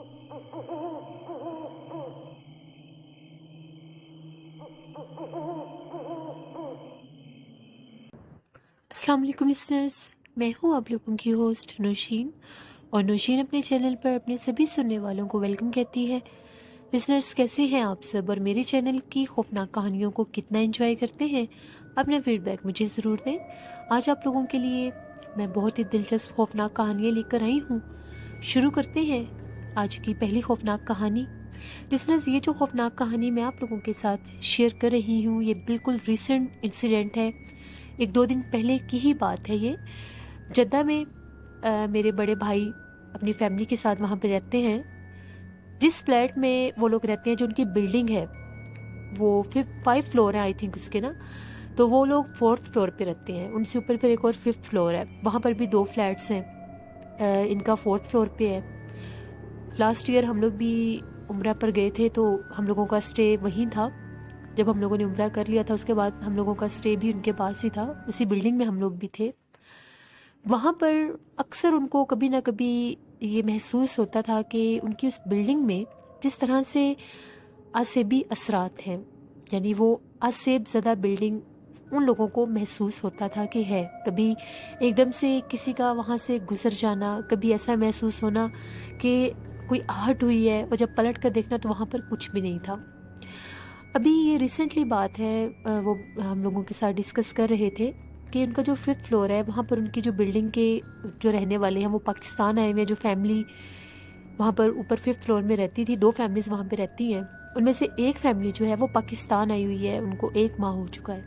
अस्सलाम वालेकुम लिसनर्स, मैं हूँ आप लोगों की होस्ट नौशीन, और नौशीन अपने चैनल पर अपने सभी सुनने वालों को वेलकम कहती है। लिसनर्स, कैसे हैं आप सब और मेरे चैनल की खौफनाक कहानियों को कितना एंजॉय करते हैं? अपना फीडबैक मुझे ज़रूर दें। आज आप लोगों के लिए मैं बहुत ही दिलचस्प खौफनाक कहानियाँ लेकर आई हूँ। शुरू करते हैं आज की पहली खौफनाक कहानी। लिसनर्स, ये जो खौफनाक कहानी मैं आप लोगों के साथ शेयर कर रही हूँ, ये बिल्कुल रिसेंट इंसिडेंट है। 1-2 दिन पहले की ही बात है ये। जद्दा में मेरे बड़े भाई अपनी फैमिली के साथ वहाँ पे रहते हैं। जिस फ्लैट में वो लोग रहते हैं, जो उनकी बिल्डिंग है, वो 5 फ्लोर है आई थिंक उसके ना, तो वो लोग 4th फ्लोर पे रहते हैं। उनसे ऊपर फिर एक और 5th फ्लोर है, वहाँ पर भी 2 फ्लैट्स हैं। इनका 4th फ्लोर पे है। लास्ट ईयर हम लोग भी उम्रा पर गए थे, तो हम लोगों का स्टे वहीं था। जब हम लोगों ने उम्रा कर लिया था, उसके बाद हम लोगों का स्टे भी उनके पास ही था, उसी बिल्डिंग में हम लोग भी थे। वहाँ पर अक्सर उनको कभी ना कभी ये महसूस होता था कि उनकी उस बिल्डिंग में जिस तरह से आसेबी असरात हैं, यानी वो आसेब ज़दा बिल्डिंग उन लोगों को महसूस होता था कि है। कभी एकदम से किसी का वहाँ से गुजर जाना, कभी ऐसा महसूस होना कि कोई आहट हुई है, और जब पलट कर देखना तो वहाँ पर कुछ भी नहीं था। अभी ये रिसेंटली बात है, वो हम लोगों के साथ डिस्कस कर रहे थे कि उनका जो 5th फ्लोर है, वहाँ पर उनकी जो बिल्डिंग के जो रहने वाले हैं वो पाकिस्तान आए हुए हैं। जो फैमिली वहाँ पर ऊपर 5th फ्लोर में रहती थी, 2 फैमिलीज़ वहाँ पे रहती हैं, उनमें से एक फैमिली जो है वो पाकिस्तान आई हुई है, उनको 1 माह हो चुका है।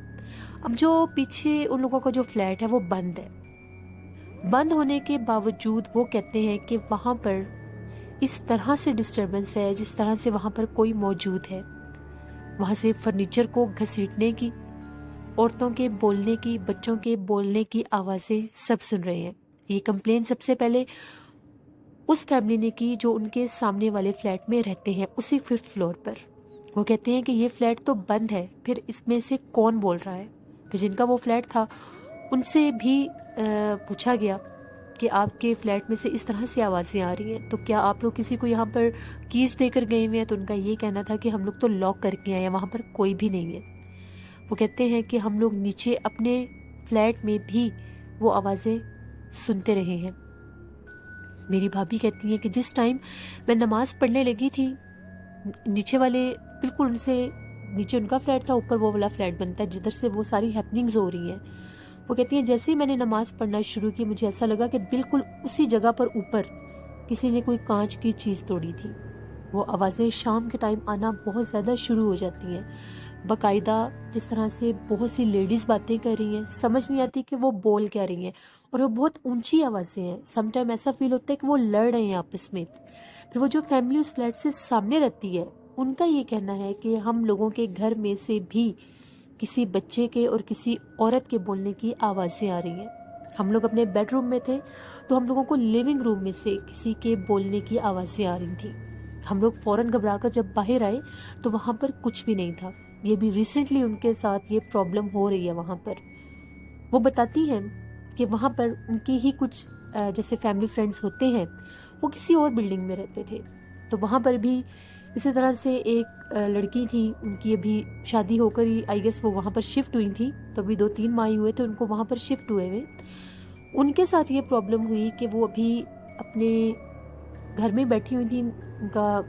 अब जो पीछे उन लोगों का जो फ्लैट है वो बंद है। बंद होने के बावजूद वो कहते हैं कि वहाँ पर इस तरह से डिस्टर्बेंस है जिस तरह से वहाँ पर कोई मौजूद है। वहाँ से फर्नीचर को घसीटने की, औरतों के बोलने की, बच्चों के बोलने की आवाज़ें सब सुन रहे हैं। ये कंप्लेन सबसे पहले उस फैमिली ने की जो उनके सामने वाले फ्लैट में रहते हैं, उसी 5th फ्लोर पर। वो कहते हैं कि ये फ्लैट तो बंद है, फिर इसमें से कौन बोल रहा है। फिर जिनका वो फ्लैट था उनसे भी पूछा गया कि आपके फ्लैट में से इस तरह से आवाज़ें आ रही हैं, तो क्या आप लोग किसी को यहाँ पर कीज़ देकर गए हुए हैं? तो उनका ये कहना था कि हम लोग तो लॉक करके आए हैं, वहाँ पर कोई भी नहीं है। वो कहते हैं कि हम लोग नीचे अपने फ्लैट में भी वो आवाज़ें सुनते रहे हैं। मेरी भाभी कहती हैं कि जिस टाइम मैं नमाज़ पढ़ने लगी थी, नीचे वाले बिल्कुल उनसे नीचे उनका फ्लैट था, ऊपर वो वाला फ्लैट बनता है जिधर से वो सारी हैपनिंग्स हो रही हैं। वो कहती हैं जैसे ही मैंने नमाज़ पढ़ना शुरू की, मुझे ऐसा लगा कि बिल्कुल उसी जगह पर ऊपर किसी ने कोई कांच की चीज़ तोड़ी थी। वो आवाज़ें शाम के टाइम आना बहुत ज़्यादा शुरू हो जाती हैं, बाकायदा जिस तरह से बहुत सी लेडीज़ बातें कर रही हैं, समझ नहीं आती कि वो बोल क्या रही हैं, और वो बहुत ऊंची आवाज़ें हैं। समटाइम ऐसा फील होता है कि वो लड़ रहे हैं आपस में। फिर वो जो फैमिली उस फ्लैट से सामने रहती है, उनका ये कहना है कि हम लोगों के घर में से भी किसी बच्चे के और किसी औरत के बोलने की आवाज़ें आ रही हैं। हम लोग अपने बेडरूम में थे, तो हम लोगों को लिविंग रूम में से किसी के बोलने की आवाज़ें आ रही थी। हम लोग फ़ौरन घबराकर जब बाहर आए तो वहाँ पर कुछ भी नहीं था। ये भी रिसेंटली उनके साथ ये प्रॉब्लम हो रही है वहाँ पर। वो बताती हैं कि वहाँ पर उनकी ही कुछ जैसे फैमिली फ्रेंड्स होते हैं, वो किसी और बिल्डिंग में रहते थे। तो वहाँ पर भी इसी तरह से एक लड़की थी, उनकी अभी शादी होकर ही आई गेस वो वहाँ पर शिफ्ट हुई थी, तो अभी 2-3 माह ही हुए थे उनको वहाँ पर शिफ्ट हुए हुए। उनके साथ ये प्रॉब्लम हुई कि वो अभी अपने घर में बैठी हुई थी, उनका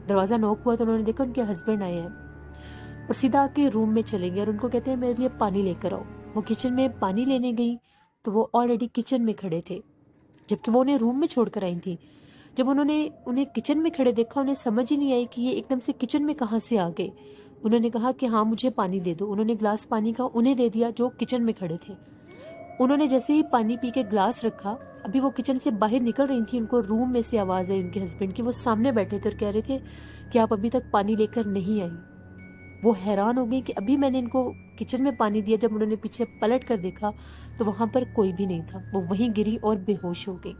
दरवाज़ा नॉक हुआ तो उन्होंने देखा उनके हस्बैंड आए हैं, और सीधा आके रूम में चले गए और उनको कहते हैं मेरे लिए पानी लेकर आओ। वो किचन में पानी लेने गई तो वो ऑलरेडी किचन में खड़े थे, जबकि वो उन्हें रूम में छोड़कर आई थी। जब उन्होंने उन्हें किचन में खड़े देखा, उन्हें समझ ही नहीं आई कि ये एकदम से किचन में कहाँ से आ गए। उन्होंने कहा कि हाँ मुझे पानी दे दो। उन्होंने ग्लास पानी का उन्हें दे दिया जो किचन में खड़े थे। उन्होंने जैसे ही पानी पी के ग्लास रखा, अभी वो किचन से बाहर निकल रही थी, उनको रूम में से आवाज़ आई उनके हस्बैंड की। वो सामने बैठे थे और कह रहे थे कि आप अभी तक पानी लेकर नहीं आई। वो हैरान हो गई कि अभी मैंने इनको किचन में पानी दिया। जब उन्होंने पीछे पलट कर देखा तो वहां पर कोई भी नहीं था। वो वहीं गिरी और बेहोश हो गई।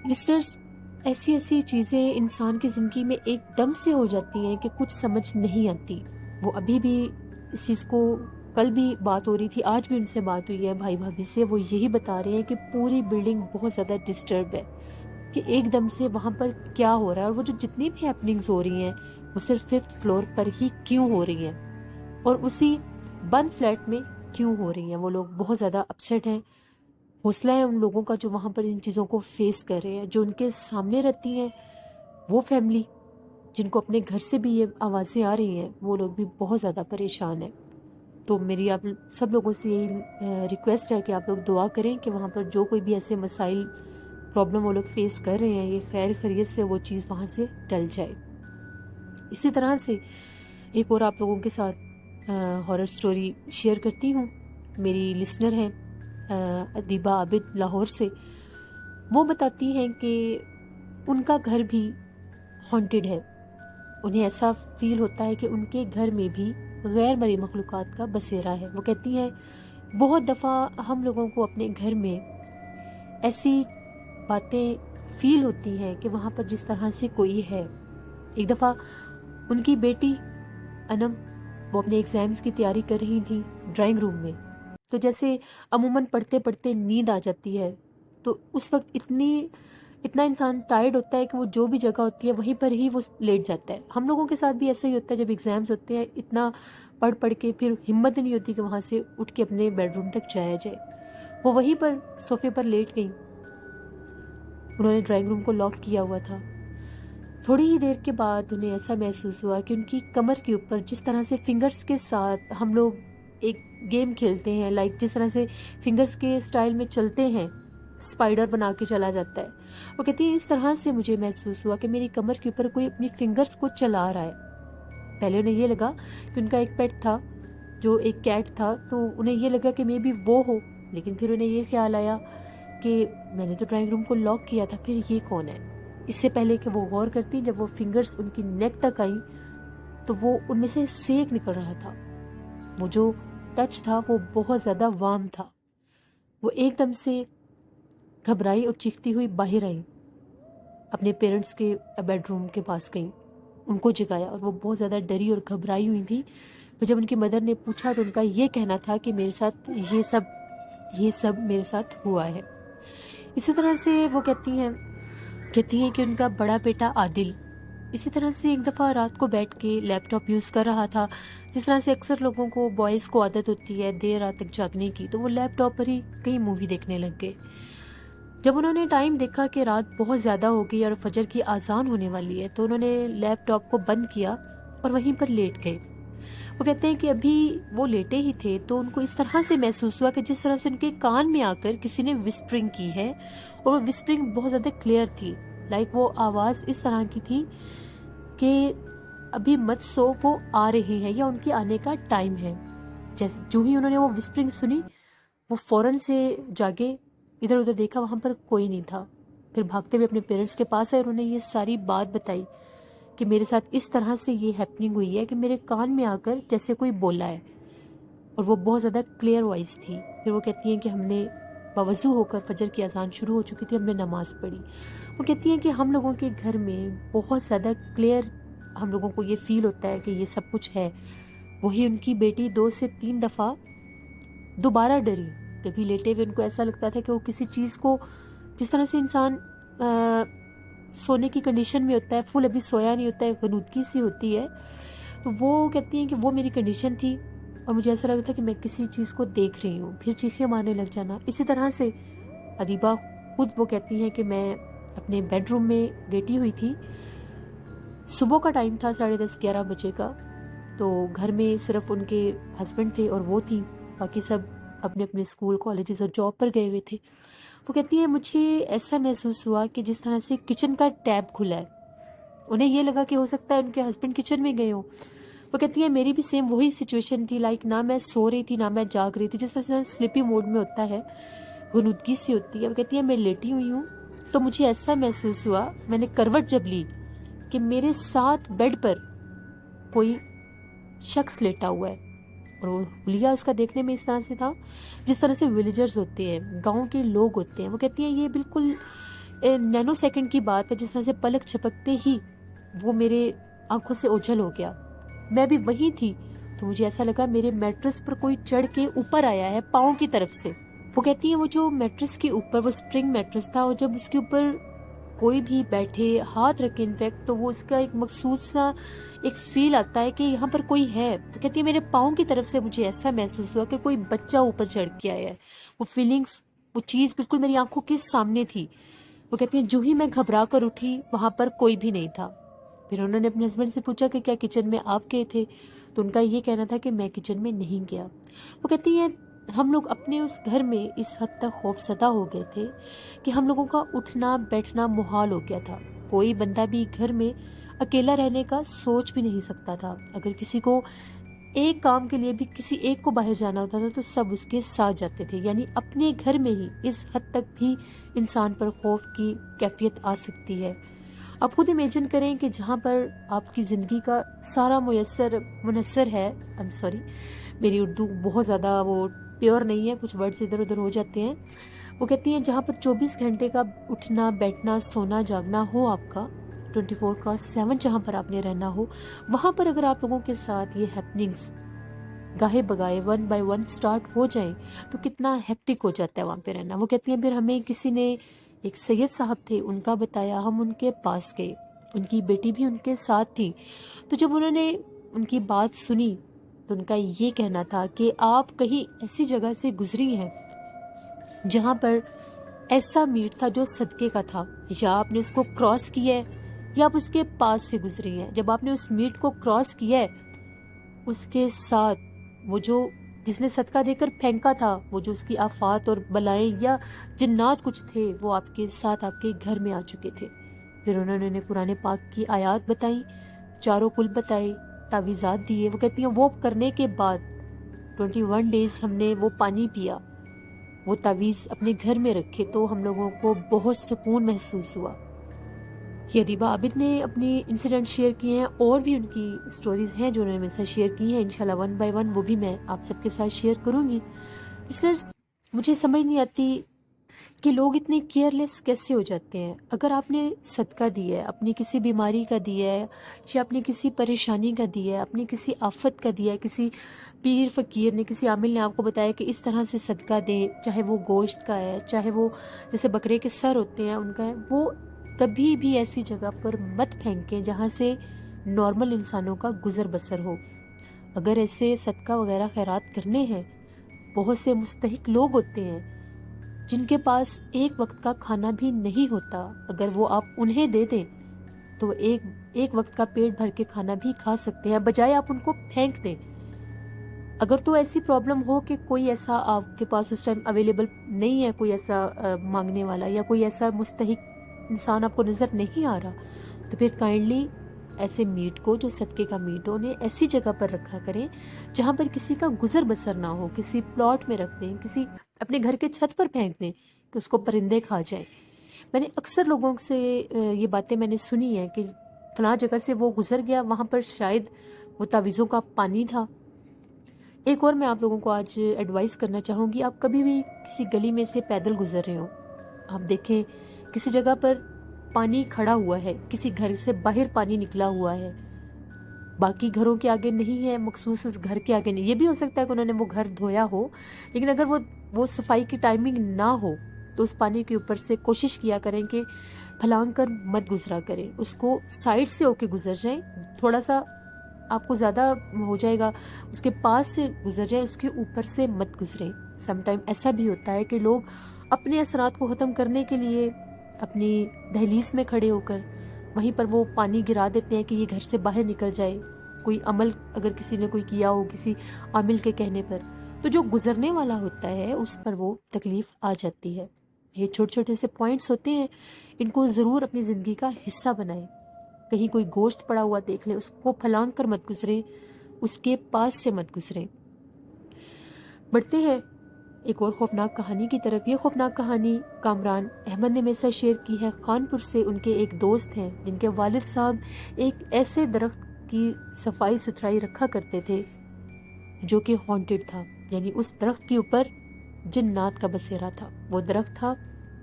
लिस्टर्स, ऐसी ऐसी चीज़ें इंसान की ज़िंदगी में एकदम से हो जाती हैं कि कुछ समझ नहीं आती। वो अभी भी इस चीज़ को, कल भी बात हो रही थी, आज भी उनसे बात हुई है भाई भाभी से, वो यही बता रहे हैं कि पूरी बिल्डिंग बहुत ज़्यादा डिस्टर्ब है। کہ ایک دم سے وہاں پر کیا ہو رہا ہے، اور وہ جو جتنی بھی ہیپننگز ہو رہی ہیں وہ صرف 5th فلور پر ہی کیوں ہو رہی ہیں، اور اسی بند فلیٹ میں کیوں ہو رہی ہیں۔ وہ لوگ بہت زیادہ اپسیٹ ہیں۔ حوصلہ ہے ان لوگوں کا جو وہاں پر ان چیزوں کو فیس کر رہے ہیں، جو ان کے سامنے رہتی ہیں وہ فیملی جن کو اپنے گھر سے بھی یہ آوازیں آ رہی ہیں، وہ لوگ بھی بہت زیادہ پریشان ہیں۔ تو میری آپ سب لوگوں سے یہی ریکویسٹ ہے کہ آپ لوگ دعا کریں کہ وہاں پر جو کوئی بھی ایسے مسائل پرابلم وہ لوگ فیس کر رہے ہیں، یہ خیر خیریت سے وہ چیز وہاں سے ٹل جائے۔ اسی طرح سے ایک اور آپ لوگوں کے ساتھ ہارر سٹوری شیئر کرتی ہوں۔ میری لسنر ہیں ادیبہ عابد لاہور سے، وہ بتاتی ہیں کہ ان کا گھر بھی ہانٹڈ ہے۔ انہیں ایسا فیل ہوتا ہے کہ ان کے گھر میں بھی غیر مرئی مخلوقات کا بسیرا ہے۔ وہ کہتی ہیں بہت دفعہ ہم لوگوں کو اپنے گھر میں ایسی باتیں فیل ہوتی ہیں کہ وہاں پر جس طرح سے کوئی ہے۔ ایک دفعہ ان کی بیٹی انم، وہ اپنے ایگزامز کی تیاری کر رہی تھی ڈرائنگ روم میں، تو جیسے عموماً پڑھتے پڑھتے نیند آ جاتی ہے، تو اس وقت اتنا انسان ٹائرڈ ہوتا ہے کہ وہ جو بھی جگہ ہوتی ہے وہیں پر ہی وہ لیٹ جاتا ہے۔ ہم لوگوں کے ساتھ بھی ایسا ہی ہوتا ہے، جب ایگزامز ہوتے ہیں اتنا پڑھ کے پھر ہمت نہیں ہوتی کہ وہاں سے اٹھ کے اپنے بیڈ روم تک جایا جائے۔ وہ وہیں پر صوفے پر لیٹ گئیں۔ انہوں نے ڈرائنگ روم کو لاک کیا ہوا تھا۔ تھوڑی ہی دیر کے بعد انہیں ایسا محسوس ہوا کہ ان کی کمر کے اوپر جس طرح سے فنگرز کے ساتھ ہم لوگ ایک گیم کھیلتے ہیں، لائک جس طرح سے فنگرز کے سٹائل میں چلتے ہیں، اسپائڈر بنا کے چلا جاتا ہے، وہ کہتی ہیں اس طرح سے مجھے محسوس ہوا کہ میری کمر کے اوپر کوئی اپنی فنگرز کو چلا رہا ہے۔ پہلے انہیں یہ لگا کہ ان کا ایک پیٹ تھا جو ایک کیٹ تھا، تو انہیں یہ لگا کہ مے بی وہ ہو، لیکن پھر انہیں یہ خیال آیا کہ میں نے تو ڈرائنگ روم کو لاک کیا تھا، پھر یہ کون ہے؟ اس سے پہلے کہ وہ غور کرتی، جب وہ فنگرز ان کی نیک تک آئیں تو وہ ان میں سے سینک نکل رہا تھا۔ وہ جو ٹچ تھا وہ بہت زیادہ وارم تھا۔ وہ ایک دم سے گھبرائی اور چیختی ہوئی باہر آئیں، اپنے پیرنٹس کے بیڈ روم کے پاس گئیں، ان کو جگایا، اور وہ بہت زیادہ ڈری اور گھبرائی ہوئی تھی۔ پھر جب ان کی مدر نے پوچھا تو ان کا یہ کہنا تھا کہ میرے ساتھ یہ سب میرے ساتھ ہوا ہے۔ اسی طرح سے وہ کہتی ہیں کہ ان کا بڑا بیٹا عادل اسی طرح سے ایک دفعہ رات کو بیٹھ کے لیپ ٹاپ یوز کر رہا تھا، جس طرح سے اکثر لوگوں کو بوائز کو عادت ہوتی ہے دیر رات تک جاگنے کی، تو وہ لیپ ٹاپ پر ہی کئی مووی دیکھنے لگ گئے۔ جب انہوں نے ٹائم دیکھا کہ رات بہت زیادہ ہو گئی اور فجر کی اذان ہونے والی ہے، تو انہوں نے لیپ ٹاپ کو بند کیا اور وہیں پر لیٹ گئے۔ وہ کہتے ہیں کہ ابھی وہ لیٹے ہی تھے تو ان کو اس طرح سے محسوس ہوا کہ جس طرح سے ان کے کان میں آ کر کسی نے وسپرنگ کی ہے، اور وہ وسپرنگ بہت زیادہ کلیئر تھی، لائک وہ آواز اس طرح کی تھی کہ ابھی مت سو، وہ آ رہے ہیں یا ان کے آنے کا ٹائم ہے۔ جیسے جو ہی انہوں نے وہ وسپرنگ سنی، وہ فوراً سے جاگے، ادھر ادھر دیکھا، وہاں پر کوئی نہیں تھا۔ پھر بھاگتے ہوئے اپنے پیرنٹس کے پاس آئے اور انہیں یہ ساری بات بتائی کہ میرے ساتھ اس طرح سے یہ ہیپننگ ہوئی ہے کہ میرے کان میں آ کر جیسے کوئی بولا ہے، اور وہ بہت زیادہ کلیئر وائس تھی۔ پھر وہ کہتی ہیں کہ ہم نے باوضو ہو کر، فجر کی اذان شروع ہو چکی تھی، ہم نے نماز پڑھی۔ وہ کہتی ہیں کہ ہم لوگوں کے گھر میں بہت زیادہ کلیئر ہم لوگوں کو یہ فیل ہوتا ہے کہ یہ سب کچھ ہے۔ وہی ان کی بیٹی 2 سے 3 دفعہ دوبارہ ڈری، کبھی لیٹے ہوئے ان کو ایسا لگتا تھا کہ وہ کسی چیز کو، جس طرح سے انسان سونے کی کنڈیشن میں ہوتا ہے، فل ابھی سویا نہیں ہوتا ہے، غنودگی سی ہوتی ہے، تو وہ کہتی ہیں کہ وہ میری کنڈیشن تھی اور مجھے ایسا لگ رہا تھا کہ میں کسی چیز کو دیکھ رہی ہوں، پھر چیخیں مارنے لگ جانا۔ اسی طرح سے ادیبہ خود وہ کہتی ہیں کہ میں اپنے بیڈ روم میں لیٹی ہوئی تھی، صبح کا ٹائم تھا، 10:30 11 بجے کا، تو گھر میں صرف ان کے ہسبینڈ تھے اور وہ تھیں، باقی سب اپنے اپنے اسکول، کالجز اور جاب پر گئے ہوئے تھے۔ وہ کہتی ہیں مجھے ایسا محسوس ہوا کہ جس طرح سے کچن کا ٹیپ کھلا ہے، انہیں یہ لگا کہ ہو سکتا ہے ان کے ہسبینڈ کچن میں گئے ہوں۔ وہ کہتی ہیں میری بھی سیم وہی سچویشن تھی، لائک نہ میں سو رہی تھی نہ میں جاگ رہی تھی، جس طرح سے سلیپی موڈ میں ہوتا ہے، غنودگی سی ہوتی ہے۔ وہ کہتی ہیں میں لیٹی ہوئی ہوں تو مجھے ایسا محسوس ہوا، میں نے کروٹ جب لی کہ میرے ساتھ بیڈ پر کوئی شخص لیٹا ہوا ہے، اور وہ حلیہ اس کا دیکھنے میں اس طرح سے تھا جس طرح سے ولیجرز ہوتے ہیں، گاؤں کے لوگ ہوتے ہیں۔ وہ کہتی ہیں یہ بالکل نینو سیکنڈ کی بات ہے، جس طرح سے پلک جھپکتے ہی وہ میرے آنکھوں سے اوجھل ہو گیا۔ میں بھی وہیں تھی تو مجھے ایسا لگا میرے میٹرس پر کوئی چڑھ کے اوپر آیا ہے پاؤں کی طرف سے۔ وہ کہتی ہیں وہ جو میٹرس کے اوپر، وہ سپرنگ میٹرس تھا، اور جب اس کے اوپر कोई भी बैठे हाथ रखे इनफैक्ट तो वो उसका एक मखसूस सा एक फील आता है कि यहाँ पर कोई है। तो कहती है मेरे पाँव की तरफ से मुझे ऐसा महसूस हुआ कि कोई बच्चा ऊपर चढ़ के आया है। वो फीलिंग्स, वो चीज़ बिल्कुल मेरी आंखों के सामने थी। वो कहती है जो ही मैं घबरा कर उठी वहाँ पर कोई भी नहीं था। फिर उन्होंने अपने हस्बैंड से पूछा कि क्या किचन में आप गए थे? तो उनका ये कहना था कि मैं किचन में नहीं गया। वो कहती है हम लोग अपने उस घर में इस हद तक खौफसदा हो गए थे कि हम लोगों का उठना बैठना मुहाल हो गया था। कोई बंदा भी घर में अकेला रहने का सोच भी नहीं सकता था। अगर किसी को एक काम के लिए भी किसी एक को बाहर जाना होता था तो सब उसके साथ जाते थे। यानी अपने घर में ही इस हद तक भी इंसान पर खौफ की कैफियत आ सकती है। आप खुद इमेजिन करें कि जहाँ पर आपकी ज़िंदगी का सारा मुनस्सर है। आई एम सॉरी, मेरी उर्दू बहुत ज़्यादा वो प्योर नहीं है, कुछ वर्ड्स इधर उधर हो जाते हैं। वो कहती हैं जहाँ पर 24 घंटे का उठना बैठना सोना जागना हो आपका, 24/7 जहाँ पर आपने रहना हो, वहाँ पर अगर आप लोगों के साथ ये हैपनिंग्स गाहे बगाए 1 बाय 1 स्टार्ट हो जाए तो कितना हेक्टिक हो जाता है वहाँ पे रहना। वो कहती हैं फिर हमें किसी ने, एक सैयद साहब थे, उनका बताया, हम उनके पास गए, उनकी बेटी भी उनके साथ थी। तो जब उन्होंने उनकी बात सुनी तो उनका ये कहना था कि आप कहीं ऐसी जगह से गुजरी हैं जहाँ पर ऐसा मीट था जो सदके का था, या आपने उसको क्रॉस किया है या आप उसके पास से गुजरी हैं। जब आपने उस मीट को क्रॉस किया है उसके साथ वो जो जिसने सदका देकर फेंका था, वो जो उसकी आफात और बलाएं या जिन्नात कुछ थे वो आपके साथ आपके घर में आ चुके थे। फिर उन्होंने कुरान पाक की आयत बताई, चारों कुल बताए, तावीज़ात दिए। वो कहती हैं वो करने के बाद 21 डेज हमने वो पानी पिया, वो तावीज़ अपने घर में रखे तो हम लोगों को बहुत सुकून महसूस हुआ। ये अदीबा आबिद ने अपनी इंसिडेंट शेयर किए हैं और भी उनकी स्टोरीज़ हैं जो उन्होंने मेरे साथ शेयर की हैं। इंशाल्लाह 1 बाय 1 वो भी मैं आप सबके साथ शेयर करूँगी। लिसनर्स, मुझे समझ नहीं आती कि लोग इतने केयरलेस कैसे हो जाते हैं। अगर आपने सदका दिया है, अपनी किसी बीमारी का दिया है या अपनी किसी परेशानी का दिया है, अपनी किसी आफत का दिया है, किसी पीर फ़कीर ने, किसी आमिल ने आपको बताया कि इस तरह से सदका दें, चाहे वो गोश्त का है, चाहे वो जैसे बकरे के सर होते हैं उनका है, वो कभी भी ऐसी जगह पर मत फेंकें जहाँ से नॉर्मल इंसानों का गुजर बसर हो। अगर ऐसे सदका वगैरह खैरात करने हैं, बहुत से मुस्तहिक लोग होते हैं जिनके पास एक वक्त का खाना भी नहीं होता। अगर वो आप उन्हें दे दें तो एक वक्त का पेट भर के खाना भी खा सकते हैं, बजाय आप उनको फेंक दें। अगर तो ऐसी प्रॉब्लम हो कि कोई ऐसा आपके पास उस टाइम अवेलेबल नहीं है, कोई ऐसा मांगने वाला या कोई ऐसा मुस्तहिक इंसान आपको नज़र नहीं आ रहा, तो फिर काइंडली ऐसे मीट को, जो सदके का मीट हो, उन्हें ऐसी जगह पर रखा करें जहाँ पर किसी का गुजर बसर ना हो। किसी प्लॉट में रख दें, किसी अपने घर के छत पर फेंक दें कि उसको परिंदे खा जाएं। मैंने अक्सर लोगों से ये बातें मैंने सुनी है कि फलां जगह से वो गुजर गया, वहाँ पर शायद वो तावीज़ों का पानी था। एक और मैं आप लोगों को आज एडवाइस करना चाहूँगी, आप कभी भी किसी गली में से पैदल गुजर रहे हो, आप देखें किसी जगह पर पानी खड़ा हुआ है, किसी घर से बाहर पानी निकला हुआ है, बाकी घरों के आगे नहीं है, मखसूस उस घर के आगे नहीं। ये भी हो सकता है कि उन्होंने वो घर धोया हो, लेकिन अगर वो सफाई की टाइमिंग ना हो तो उस पानी के ऊपर से कोशिश किया करें कि फलांग कर मत गुजरा करें, उसको साइड से होके गुजर जाएं। थोड़ा सा आपको ज़्यादा हो जाएगा, उसके पास से गुजर जाए, उसके ऊपर से मत गुजरें। समटाइम ऐसा भी होता है कि लोग अपने असरात को ख़त्म करने के लिए अपनी दहलीज में खड़े होकर वहीं पर वो पानी गिरा देते हैं कि ये घर से बाहर निकल जाए। कोई अमल अगर किसी ने कोई किया हो किसी आमिल के कहने पर, तो जो गुजरने वाला होता है उस पर वो तकलीफ़ आ जाती है। ये छोटे छोटे से पॉइंट्स होते हैं, इनको ज़रूर अपनी ज़िंदगी का हिस्सा बनाएं। कहीं कोई गोश्त पड़ा हुआ देख ले, उसको फलांग कर मत गुजरें, उसके पास से मत गुजरें। बढ़ते हैं एक और खौफनाक कहानी की तरफ। ये खौफनाक कहानी कामरान अहमद ने मेरे साथ शेयर की है। कानपुर से उनके एक दोस्त हैं जिनके वालिद साहब एक ऐसे दरख्त की सफाई सुथराई रखा करते थे जो कि हॉन्टेड था, यानी उस दरख्त के ऊपर जिन्नात का बसेरा था। वो दरख्त था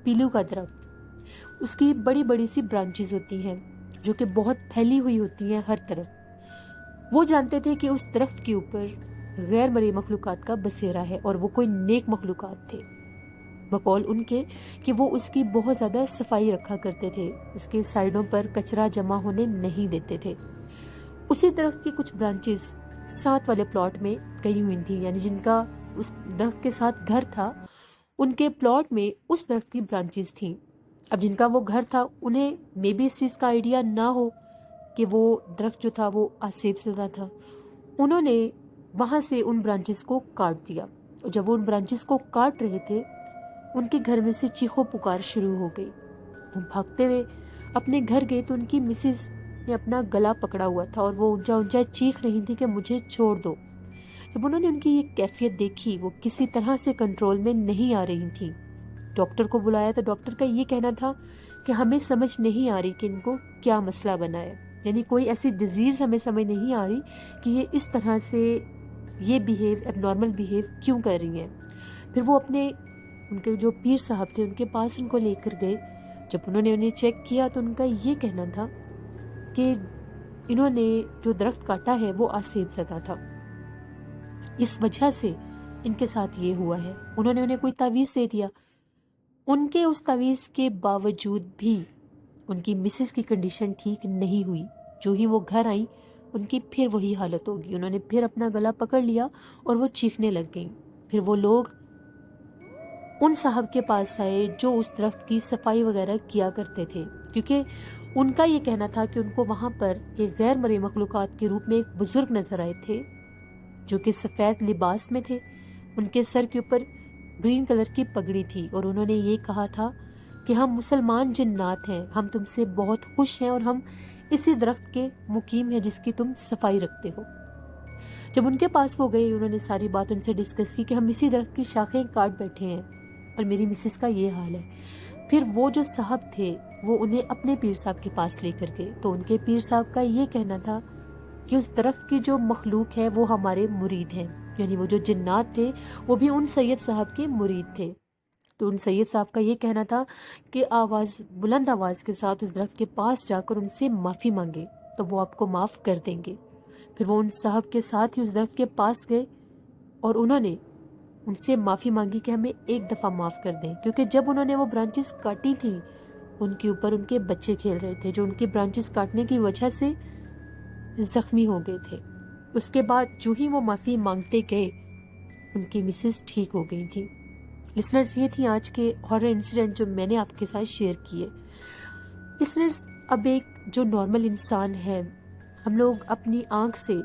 पीलू का दरख्त। उसकी बड़ी बड़ी सी ब्रांचेस होती हैं जो कि बहुत फैली हुई होती हैं हर तरफ। वो जानते थे कि उस दरख्त के ऊपर गैर मरी मखलूकात का बसेरा है और वो कोई नेक मखलूकात थे। بقول ان کے کہ وہ اس کی بہت زیادہ صفائی رکھا کرتے تھے، اس کے سائڈوں پر کچرا جمع ہونے نہیں دیتے تھے۔ اسی درخت کی کچھ برانچز ساتھ والے پلاٹ میں گئی ہوئی تھیں، یعنی جن کا اس درخت کے ساتھ گھر تھا ان کے پلاٹ میں اس درخت کی برانچز تھیں۔ اب جن کا وہ گھر تھا انہیں مے بی اس چیز کا آئیڈیا نہ ہو کہ وہ درخت جو تھا وہ آسیب زدہ تھا، انہوں نے وہاں سے ان برانچز کو کاٹ دیا، اور جب وہ ان برانچز کو کاٹ رہے تھے ان کے گھر میں سے چیخو پکار شروع ہو گئی۔ وہ بھاگتے ہوئے اپنے گھر گئے تو ان کی مسز نے اپنا گلا پکڑا ہوا تھا اور وہ اونچا اونچا چیخ رہی تھی کہ مجھے چھوڑ دو۔ جب انہوں نے ان کی یہ کیفیت دیکھی، وہ کسی طرح سے کنٹرول میں نہیں آ رہی تھی، ڈاکٹر کو بلایا تو ڈاکٹر کا یہ کہنا تھا کہ ہمیں سمجھ نہیں آ رہی کہ ان کو کیا مسئلہ بنا ہے، یعنی کوئی ایسی ڈیزیز ہمیں سمجھ نہیں آ رہی کہ یہ اس طرح سے یہ اب نارمل بیہیو کیوں کر رہی ہیں۔ پھر وہ ان کے جو پیر صاحب تھے ان کے پاس ان کو لے کر گئے۔ جب انہوں نے انہیں چیک کیا تو ان کا یہ کہنا تھا کہ انہوں نے جو درخت کاٹا ہے وہ آسیب زدہ تھا، اس وجہ سے ان کے ساتھ یہ ہوا ہے۔ انہوں نے انہیں کوئی تعویذ دے دیا، ان کے اس تعویذ کے باوجود بھی ان کی مسز کی کنڈیشن ٹھیک نہیں ہوئی۔ جو ہی وہ گھر آئیں ان کی پھر وہی حالت ہوگی، انہوں نے پھر اپنا گلا پکڑ لیا اور وہ چیخنے لگ گئیں۔ پھر وہ لوگ ان صاحب کے پاس آئے جو اس درخت کی صفائی وغیرہ کیا کرتے تھے، کیونکہ ان کا یہ کہنا تھا کہ ان کو وہاں پر ایک غیر مرئی مخلوقات کے روپ میں ایک بزرگ نظر آئے تھے جو کہ سفید لباس میں تھے، ان کے سر کے اوپر گرین کلر کی پگڑی تھی، اور انہوں نے یہ کہا تھا کہ ہم مسلمان جنات ہیں، ہم تم سے بہت خوش ہیں اور ہم اسی درخت کے مقیم ہیں جس کی تم صفائی رکھتے ہو۔ جب ان کے پاس وہ گئے انہوں نے ساری بات ان سے ڈسکس کی کہ ہم اسی درخت کی شاخیں کاٹ بیٹھے ہیں اور میری مسز کا یہ حال ہے۔ پھر وہ جو صاحب تھے وہ انہیں اپنے پیر صاحب کے پاس لے کر گئے تو ان کے پیر صاحب کا یہ کہنا تھا کہ اس درخت کی جو مخلوق ہے وہ ہمارے مرید ہیں، یعنی وہ جو جنات تھے وہ بھی ان سید صاحب کے مرید تھے۔ تو ان سید صاحب کا یہ کہنا تھا کہ بلند آواز کے ساتھ اس درخت کے پاس جا کر ان سے معافی مانگے تو وہ آپ کو معاف کر دیں گے۔ پھر وہ ان صاحب کے ساتھ ہی اس درخت کے پاس گئے اور انہوں نے ان سے معافی مانگی کہ ہمیں ایک دفعہ معاف کر دیں، کیونکہ جب انہوں نے وہ برانچز کاٹی تھیں ان کے اوپر ان کے بچے کھیل رہے تھے جو ان کی برانچز کاٹنے کی وجہ سے زخمی ہو گئے تھے۔ اس کے بعد جو ہی وہ معافی مانگتے گئے ان کی مسز ٹھیک ہو گئی تھی۔ لسنرز، یہ تھی آج کے ہارر انسیڈنٹ جو میں نے آپ کے ساتھ شیئر کیے۔ لسنرز، اب ایک جو نارمل انسان ہے، ہم لوگ اپنی آنکھ سے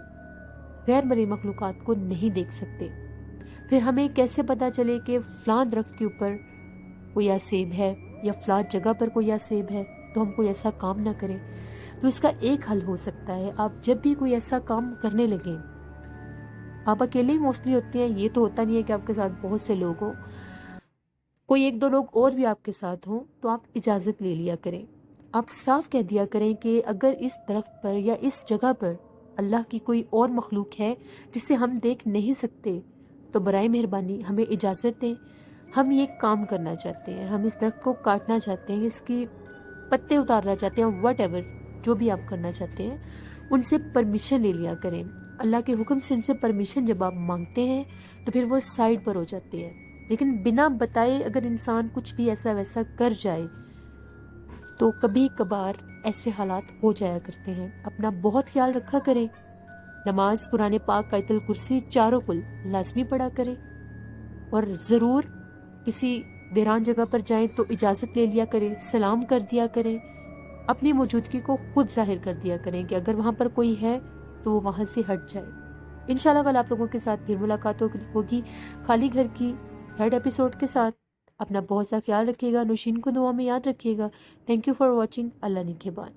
غیر مرئی مخلوقات کو نہیں دیکھ سکتے، پھر ہمیں کیسے پتا چلے کہ فلاں درخت کے اوپر کوئی سیب ہے یا فلاں جگہ پر کوئی سیب ہے تو ہم کوئی ایسا کام نہ کریں؟ تو اس کا ایک حل ہو سکتا ہے، آپ جب بھی کوئی ایسا کام کرنے لگیں، آپ اکیلے ہی موسٹلی ہوتے ہیں، یہ تو ہوتا نہیں ہے کہ آپ کے ساتھ بہت سے لوگ ہوں، کوئی ایک دو لوگ اور بھی آپ کے ساتھ ہوں، تو آپ اجازت لے لیا کریں، آپ صاف کہہ دیا کریں کہ اگر اس درخت پر یا اس جگہ پر اللہ کی کوئی اور مخلوق ہے جسے ہم دیکھ نہیں سکتے تو برائے مہربانی ہمیں اجازت دیں، ہم یہ کام کرنا چاہتے ہیں، ہم اس درخت کو کاٹنا چاہتے ہیں، اس کی پتے اتارنا چاہتے ہیں، واٹ ایور جو بھی آپ کرنا چاہتے ہیں ان سے پرمیشن لے لیا کریں۔ اللہ کے حکم سے ان سے پرمیشن جب آپ مانگتے ہیں تو پھر وہ سائڈ پر ہو جاتے ہیں، لیکن بنا بتائے اگر انسان کچھ بھی ایسا ویسا کر جائے تو کبھی کبھار ایسے حالات ہو جایا کرتے ہیں۔ اپنا بہت خیال رکھا کریں، نماز، قرآن پاک، آیت الکرسی چاروں کل لازمی پڑھا کریں، اور ضرور کسی ویران جگہ پر جائیں تو اجازت لے لیا کریں، سلام کر دیا کریں، اپنی موجودگی کو خود ظاہر کر دیا کریں کہ اگر وہاں پر کوئی ہے تو وہ وہاں سے ہٹ جائے۔ انشاءاللہ کل آپ لوگوں کے ساتھ پھر ملاقات ہوگی خالی گھر کی 3rd ایپیسوڈ کے ساتھ۔ اپنا بہت سا خیال رکھیے گا، نوشین کو دعا میں یاد رکھیے گا۔ Thank you for watching. Allah نگہبان۔